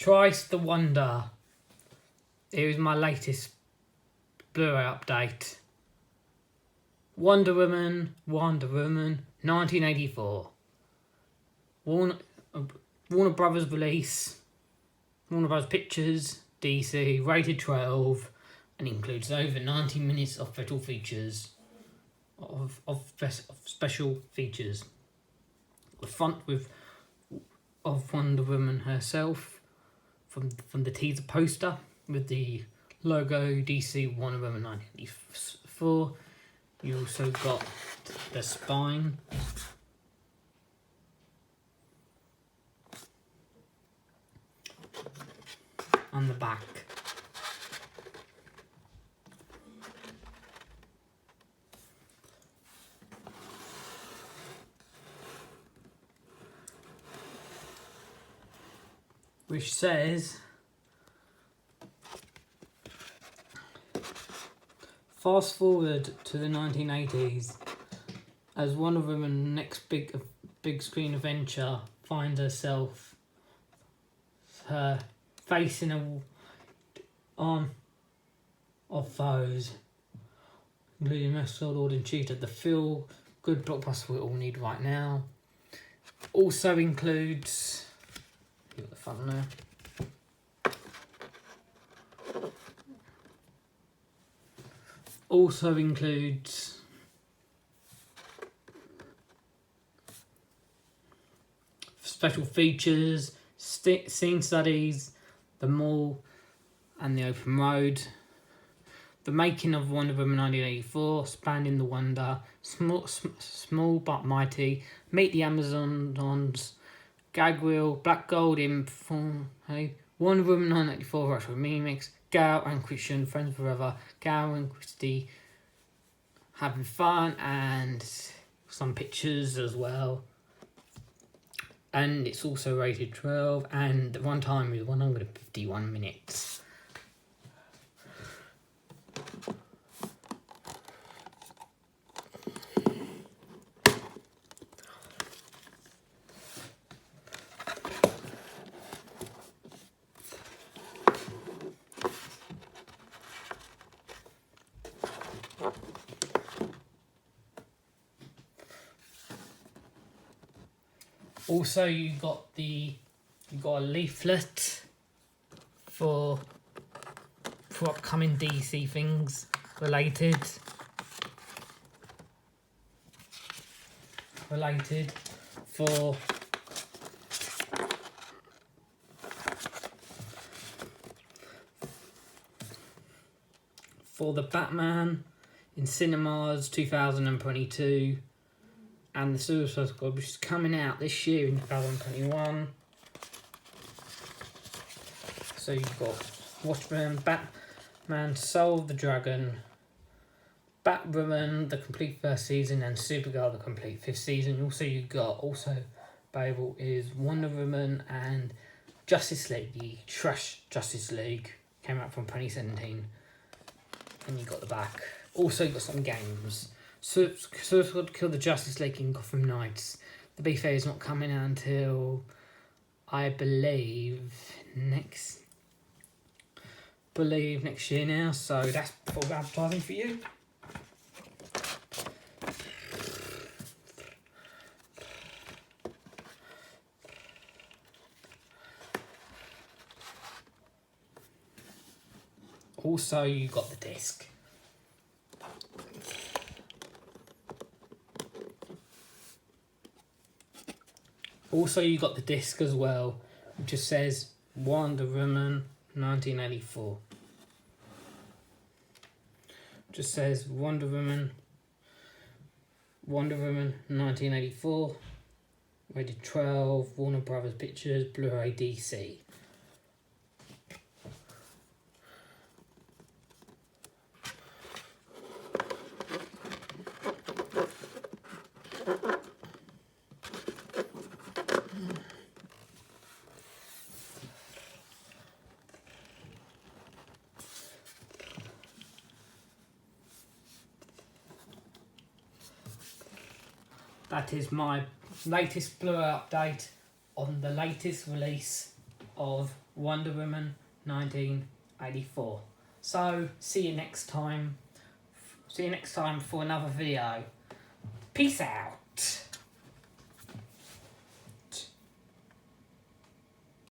Thrice the Wonder. Here is my latest Blu-ray update. Wonder Woman, 1984. Warner Brothers release, Warner Brothers Pictures, DC, rated 12, and includes over 90 minutes of special features. Of special features. The front of Wonder Woman herself from the teaser poster with the logo DC Wonder Woman 1984. You also got the spine. On the back. Which says, fast forward to the 1980s as Wonder Woman's next big screen adventure finds herself facing a arm of foes, including Maxwell and Cheetah, the feel-good blockbuster we all need right now. Also includes, look at the front there. Also includes special features, scene studies, the mall and the open road, the making of Wonder Woman 1984, Spanning the Wonder, small but mighty, Meet the Amazons, Gag Wheel, Black Gold in Wonder Woman 1984 Retro Remix, Gal and Christian Friends Forever, Gal and Christy having fun, and some pictures as well. And it's also rated 12, and the runtime is 151 minutes. Also, you got a leaflet for upcoming DC things related for the Batman in cinemas 2022. And the Suicide Squad, which is coming out this year in 2021. So you've got Watchmen, Batman, Soul of the Dragon, Batwoman, the complete first season, and Supergirl, the complete fifth season. Also available is Wonder Woman and Justice League, the Trash Justice League, came out from 2017. And you got the back. Also you got some games. Suicide Kill the Justice League in Gotham Knights. The beta is not coming out until, I believe next year now. So that's full advertising for you. Also, you got the disc. Also, you got the disc as well, which just says Wonder Woman 1984. Just says Wonder Woman 1984, rated 12, Warner Brothers Pictures, Blu-ray DC. That is my latest Blu-ray update on the latest release of Wonder Woman 1984. So, see you next time. See you next time for another video. Peace out.